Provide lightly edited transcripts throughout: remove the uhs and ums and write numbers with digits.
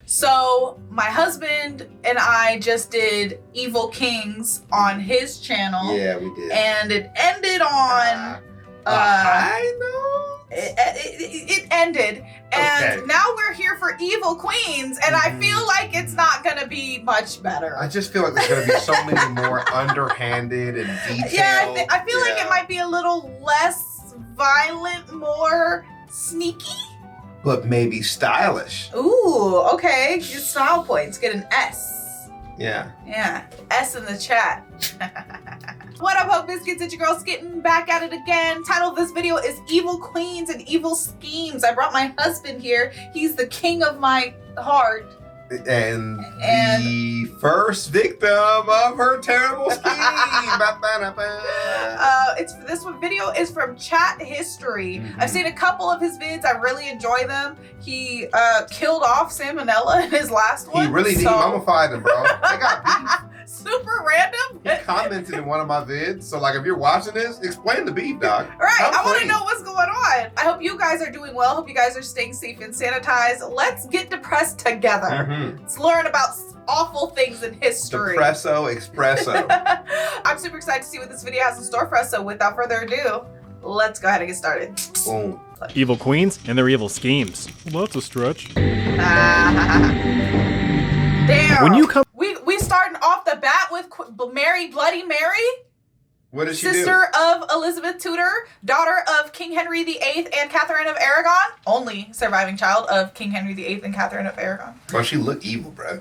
So my husband and I just did Evil Kings on his channel. Yeah, we did. And it ended on a high note? It ended. And now we're here for Evil Queens, and I feel like it's not gonna be much better. I just feel like there's gonna be so many more underhanded and detailed. Yeah, I feel like it might be a little less violent, more sneaky. But maybe stylish. Ooh, okay. Your style points. Get an S. Yeah. Yeah. S in the chat. What up, Hope Biscuits? It's your girl Skitten back at it again. Title of this video is Evil Queens and Evil Schemes. I brought my husband here. He's the king of my heart. And the first victim of her terrible scheme. This one video is from Chat History. I've seen a couple of his vids. I really enjoy them. He killed off Salmonella in his last one. He really did. He mummified him, bro. They got beef. Super random. He commented in one of my vids. So, like, if you're watching this, explain the beef, dog. Right. I want to know what's going on. I hope you guys are doing well. Hope you guys are staying safe and sanitized. Let's get depressed together. Let's learn about awful things in history. Depresso Espresso. I'm super excited to see what this video has in store for us. So without further ado, let's go ahead and get started. Boom. Evil queens and their evil schemes. Well, that's a stretch. Damn. When you come, we starting off the bat with Mary, Bloody Mary. What did she do? Sister of Elizabeth Tudor, daughter of King Henry VIII and Catherine of Aragon. Only surviving child of King Henry VIII and Catherine of Aragon. Bro, she looked evil, bro.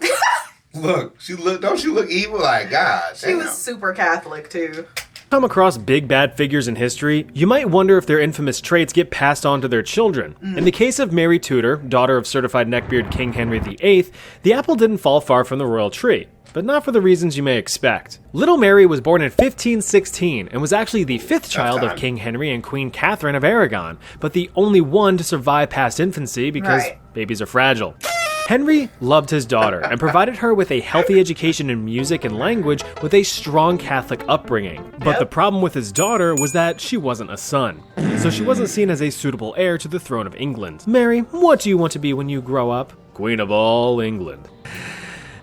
Don't she look evil? Like, God. She was super Catholic too. come across big bad figures in history, you might wonder if their infamous traits get passed on to their children. In the case of Mary Tudor, daughter of certified neckbeard King Henry VIII, the apple didn't fall far from the royal tree, but not for the reasons you may expect. Little Mary was born in 1516 and was actually the fifth child of King Henry and Queen Catherine of Aragon, but the only one to survive past infancy because babies are fragile. Henry loved his daughter and provided her with a healthy education in music and language with a strong Catholic upbringing. But the problem with his daughter was that she wasn't a son, so she wasn't seen as a suitable heir to the throne of England. Mary, what do you want to be when you grow up? Queen of all England.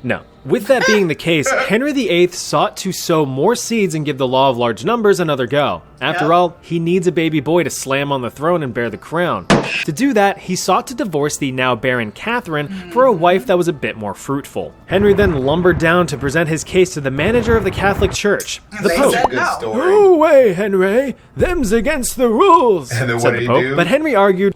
No. With that being the case, Henry VIII sought to sow more seeds and give the law of large numbers another go. After all, he needs a baby boy to slam on the throne and bear the crown. To do that, he sought to divorce the now barren Catherine for a wife that was a bit more fruitful. Henry then lumbered down to present his case to the manager of the Catholic Church, the Pope. "No way, Henry, them's against the rules," and then said the Pope. But Henry argued,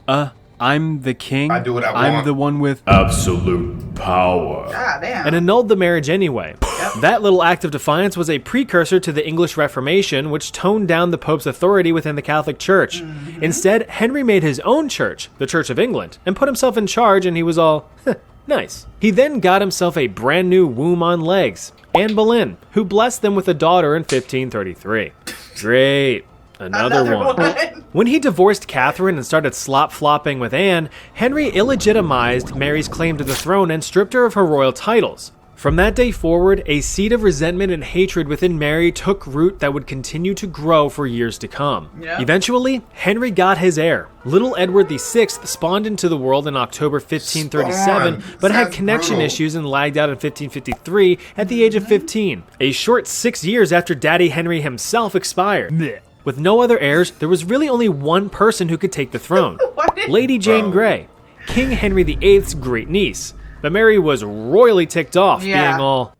I'm the king. I do what I want. I'm the one with absolute power. God damn. And annulled the marriage anyway. That little act of defiance was a precursor to the English Reformation, which toned down the Pope's authority within the Catholic Church. Instead, Henry made his own church, the Church of England, and put himself in charge, and he was all, nice. He then got himself a brand new womb on legs, Anne Boleyn, who blessed them with a daughter in 1533. Great. Another one. When he divorced Catherine and started slop-flopping with Anne, Henry illegitimized Mary's claim to the throne and stripped her of her royal titles. From that day forward, a seed of resentment and hatred within Mary took root that would continue to grow for years to come. Eventually, Henry got his heir. Little Edward VI spawned into the world in October 1537, but had connection issues and lagged out in 1553 at the age of 15, a short 6 years after Daddy Henry himself expired. With no other heirs, there was really only one person who could take the throne. Lady Jane Grey, King Henry VIII's great niece. But Mary was royally ticked off, being all...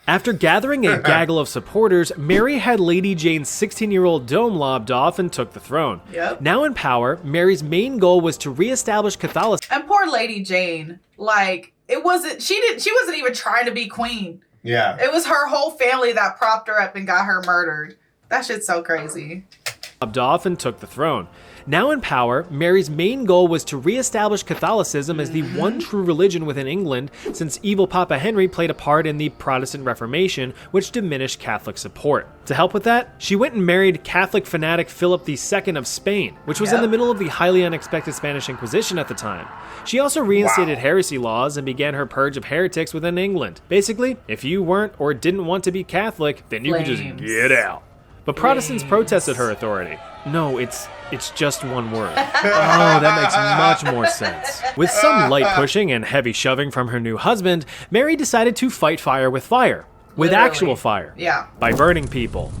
After gathering a gaggle of supporters, Mary had Lady Jane's 16-year-old dome lobbed off and took the throne. Now in power, Mary's main goal was to reestablish Catholicism. And poor Lady Jane, like, she wasn't even trying to be queen. It was her whole family that propped her up and got her murdered. That shit's so crazy. Off and took the throne. Now in power, Mary's main goal was to reestablish Catholicism as the one true religion within England, since evil Papa Henry played a part in the Protestant Reformation, which diminished Catholic support. To help with that, she went and married Catholic fanatic Philip II of Spain, which was in the middle of the highly unexpected Spanish Inquisition at the time. She also reinstated heresy laws and began her purge of heretics within England. Basically, if you weren't or didn't want to be Catholic, then you could just get out. But Protestants protested her authority. No, it's just one word. Oh, that makes much more sense. With some light pushing and heavy shoving from her new husband, Mary decided to fight fire with fire. With Literally. actual fire. Yeah. By burning people.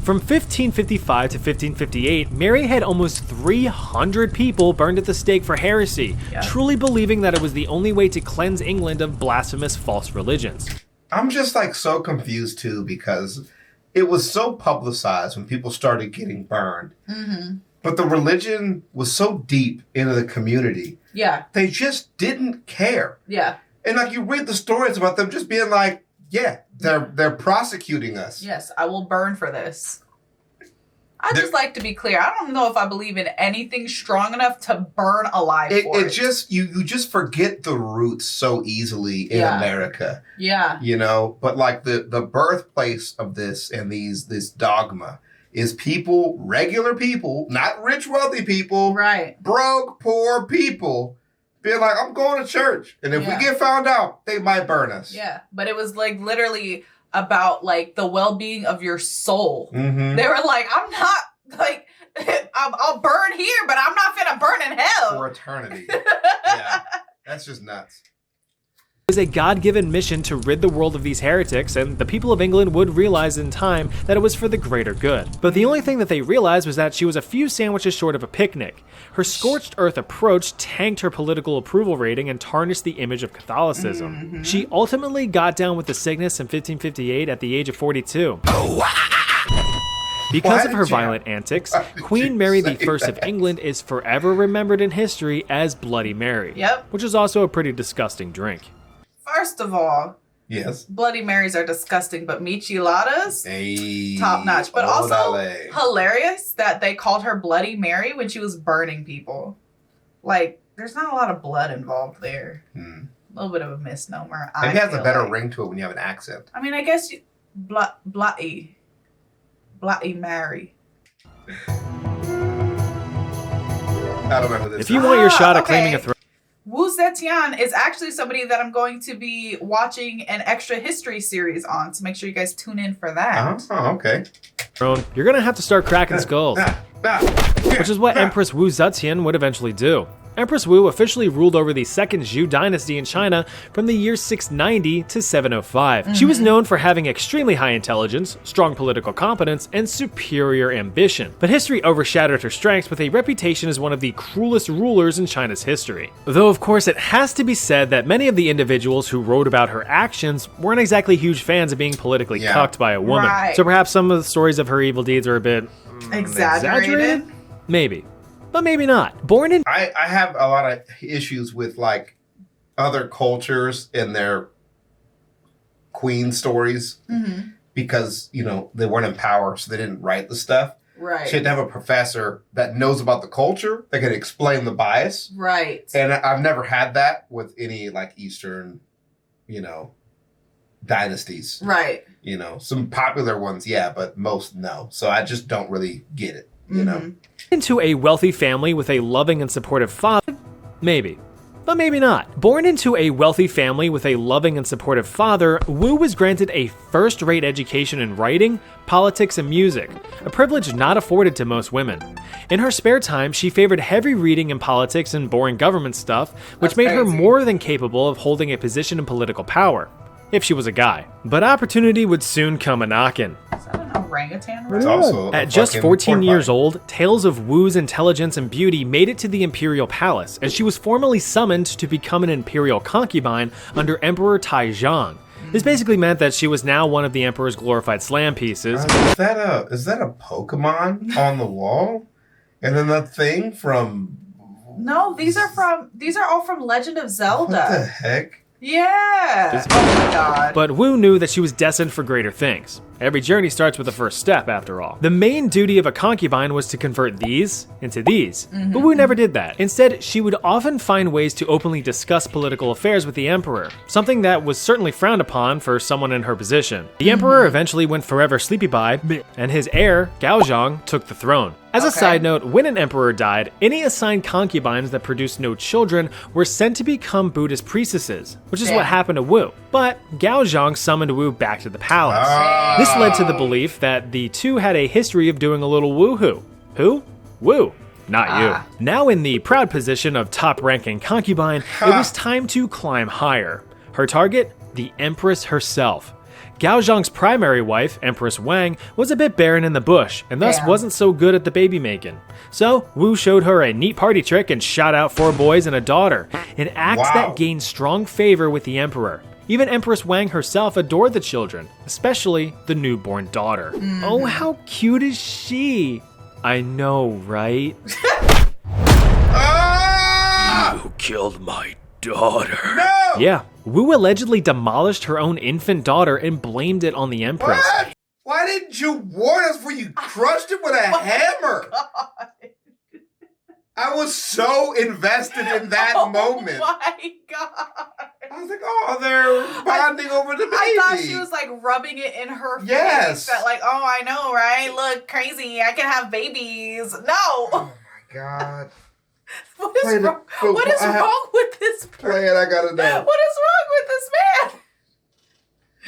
From 1555 to 1558, Mary had almost 300 people burned at the stake for heresy, truly believing that it was the only way to cleanse England of blasphemous false religions. I'm just like so confused too, because it was so publicized when people started getting burned. Mm-hmm. But the religion was so deep into the community. Yeah. They just didn't care. Yeah. And like you read the stories about them just being like, yeah, they're prosecuting us. Yes, I will burn for this. I just like to be clear. I don't know if I believe in anything strong enough to burn alive for it. Just you just forget the roots so easily in America. Yeah. You know, but like the birthplace of this and this dogma is people, regular people, not rich, wealthy people, right? Broke, poor people, being like, I'm going to church. And if we get found out, they might burn us. Yeah. But it was like literally about like the well-being of your soul. Mm-hmm. They were like, I'm not like, I'll burn here, but I'm not finna burn in hell. For eternity. Yeah. That's just nuts. It was a God-given mission to rid the world of these heretics, and the people of England would realize in time that it was for the greater good. But the only thing that they realized was that she was a few sandwiches short of a picnic. Her scorched earth approach tanked her political approval rating and tarnished the image of Catholicism. Mm-hmm. She ultimately got down with the sickness in 1558 at the age of 42. Because of her violent antics, Queen Mary I of England is forever remembered in history as Bloody Mary. Yep. Which is also a pretty disgusting drink. First of all, yes, Bloody Marys are disgusting, but micheladas, hey, top notch. But also hilarious that they called her Bloody Mary when she was burning people. Like, there's not a lot of blood involved there. A little bit of a misnomer. It has a better ring to it when you have an accent. I mean, I guess Bloody Mary. I don't know who this is. If you want your shot at claiming a throne, Wutian is actually somebody that I'm going to be watching an extra history series on, so make sure you guys tune in for that. Oh, okay. You're gonna have to start cracking skulls, which is what Empress Wu Zetian would eventually do. Empress Wu officially ruled over the Second Zhou dynasty in China from the year 690 to 705. She was known for having extremely high intelligence, strong political competence, and superior ambition. But history overshadowed her strengths with a reputation as one of the cruelest rulers in China's history. Though, of course, it has to be said that many of the individuals who wrote about her actions weren't exactly huge fans of being politically cucked by a woman. Right. So perhaps some of the stories of her evil deeds are a bit exaggerated? Maybe. But maybe not. Born in... I have a lot of issues with, like, other cultures and their queen stories because, you know, they weren't in power, so they didn't write the stuff. Right. She had to have a professor that knows about the culture that can explain the bias. Right. And I've never had that with any, like, Eastern, you know, dynasties. Right. You know, some popular ones, yeah, but most no. So I just don't really get it, you know? Into a wealthy family with a loving and supportive father? Maybe. But maybe not. Born into a wealthy family with a loving and supportive father, Wu was granted a first-rate education in writing, politics, and music, a privilege not afforded to most women. In her spare time, she favored heavy reading in politics and boring government stuff, which made her more than capable of holding a position in political power, if she was a guy. But opportunity would soon come a-knockin'. Is that an orangutan? It's also at just 14 years old, tales of Wu's intelligence and beauty made it to the imperial palace, and she was formally summoned to become an imperial concubine under Emperor Taizong. This basically meant that she was now one of the emperor's glorified slam pieces. Is that a Pokemon on the wall? And then that thing from... No, these are all from Legend of Zelda. What the heck? Yeah. Oh my god. But Wu knew that she was destined for greater things. Every journey starts with the first step, after all. The main duty of a concubine was to convert these into these. But Wu never did that. Instead, she would often find ways to openly discuss political affairs with the emperor, something that was certainly frowned upon for someone in her position. The emperor eventually went forever sleepy-bye, and his heir, Gaozhong, took the throne. As a side note, when an emperor died, any assigned concubines that produced no children were sent to become Buddhist priestesses, which is what happened to Wu. But Gao Zhang summoned Wu back to the palace. This led to the belief that the two had a history of doing a little woohoo. Who? Wu. Not you. Now in the proud position of top-ranking concubine, it was time to climb higher. Her target? The Empress herself. Gao Zhang's primary wife, Empress Wang, was a bit barren in the bush, and thus wasn't so good at the baby making. So, Wu showed her a neat party trick and shot out 4 boys and a daughter, an act that gained strong favor with the emperor. Even Empress Wang herself adored the children, especially the newborn daughter. Oh, how cute is she? I know, right? You killed my daughter. No! Yeah, Wu allegedly demolished her own infant daughter and blamed it on the Empress. What? Why didn't you warn us when you crushed him with a hammer? God. I was so invested in that moment. Oh my God. I was like, oh, they're bonding over the baby. I thought she was like rubbing it in her face. That like, oh, I know, right? Look, crazy. I can have babies. No. Oh my God. What is wrong? What is wrong with this person? Play it, I gotta know. What is wrong with this man?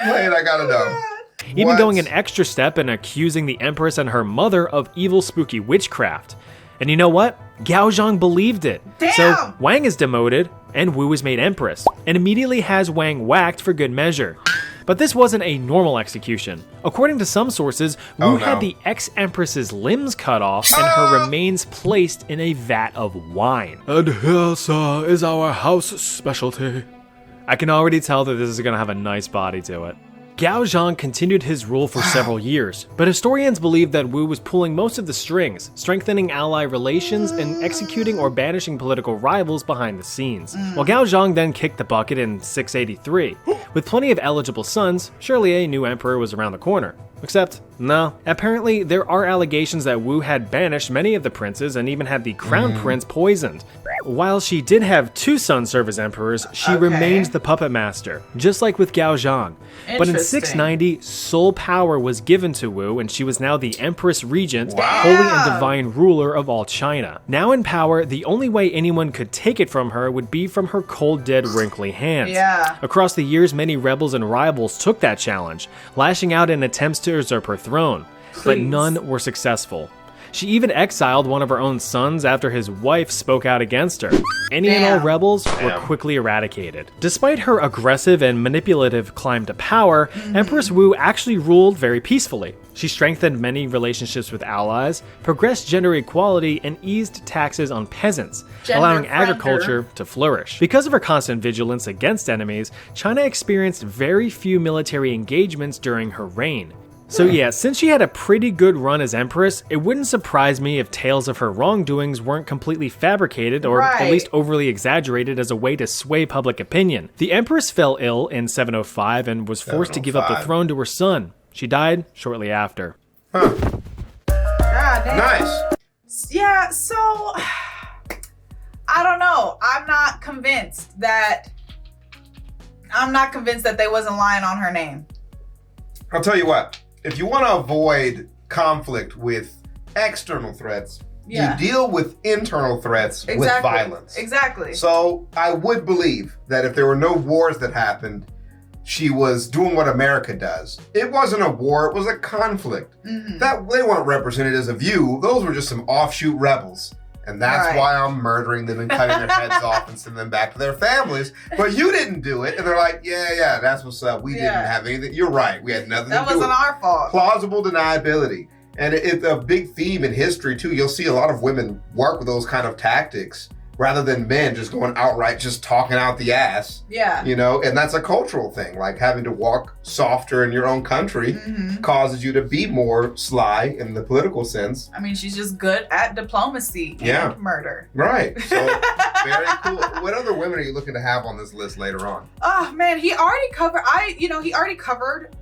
Play it, I gotta know. Even going an extra step and accusing the Empress and her mother of evil, spooky witchcraft. And you know what? Gao Zhang believed it. Damn! So Wang is demoted, and Wu is made Empress, and immediately has Wang whacked for good measure. But this wasn't a normal execution. According to some sources, Wu had the ex-Empress's limbs cut off and her remains placed in a vat of wine. And here, sir, is our house specialty. I can already tell that this is gonna have a nice body to it. Gao Zhang continued his rule for several years, but historians believe that Wu was pulling most of the strings, strengthening ally relations and executing or banishing political rivals behind the scenes. While Gao Zhang then kicked the bucket in 683. With plenty of eligible sons, surely a new emperor was around the corner. Except, no. Apparently, there are allegations that Wu had banished many of the princes and even had the crown prince poisoned. While she did have 2 sons serve as emperors, she remained the puppet master, just like with Gao Zhang. But in 690, sole power was given to Wu, and she was now the Empress Regent, holy and divine ruler of all China. Now in power, the only way anyone could take it from her would be from her cold, dead, wrinkly hands. Across the years, many rebels and rivals took that challenge, lashing out in attempts to usurp her throne, but none were successful. She even exiled one of her own sons after his wife spoke out against her. Any and all rebels were quickly eradicated. Despite her aggressive and manipulative climb to power, Empress Wu actually ruled very peacefully. She strengthened many relationships with allies, progressed gender equality, and eased taxes on peasants, allowing agriculture to flourish. Because of her constant vigilance against enemies, China experienced very few military engagements during her reign. So yeah, since she had a pretty good run as Empress, it wouldn't surprise me if tales of her wrongdoings weren't completely fabricated or at least overly exaggerated as a way to sway public opinion. The Empress fell ill in 705 and was forced to give up the throne to her son. She died shortly after. Nice. Yeah, so I don't know. I'm not convinced that they wasn't lying on her name. I'll tell you what. If you want to avoid conflict with external threats, you deal with internal threats with violence. Exactly. So I would believe that if there were no wars that happened, she was doing what America does. It wasn't a war, it was a conflict. That they weren't represented as a view, those were just some offshoot rebels. And that's why I'm murdering them and cutting their heads off and sending them back to their families. But you didn't do it. And they're like, yeah, that's what's up. We didn't have anything. You're right. We had nothing to do with it. That wasn't our fault. Plausible deniability. And it's a big theme in history, too. You'll see a lot of women work with those kind of tactics rather than men just going outright, just talking out the ass. Yeah. You know, and that's a cultural thing. Like having to walk softer in your own country causes you to be more sly in the political sense. I mean, she's just good at diplomacy and murder. Right. So very cool. What other women are you looking to have on this list later on? Oh man, he already covered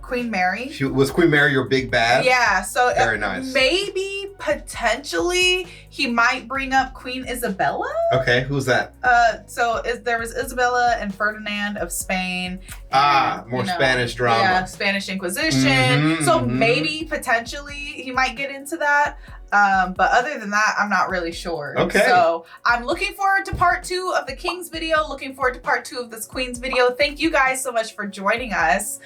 Queen Mary. Was Queen Mary your big bad? Yeah, so very nice. Maybe potentially he might bring up Queen Isabella. Okay, who's that? There was Isabella and Ferdinand of Spain. More Spanish drama. Yeah, Spanish Inquisition. So maybe potentially he might get into that. But other than that, I'm not really sure. Okay. So I'm looking forward to part 2 of the King's video, looking forward to part 2 of this Queen's video. Thank you guys so much for joining us.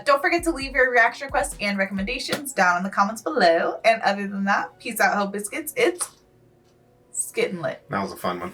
Don't forget to leave your reaction requests and recommendations down in the comments below. And other than that, peace out, Hope Biscuits. It's Skittin' Lit. That was a fun one.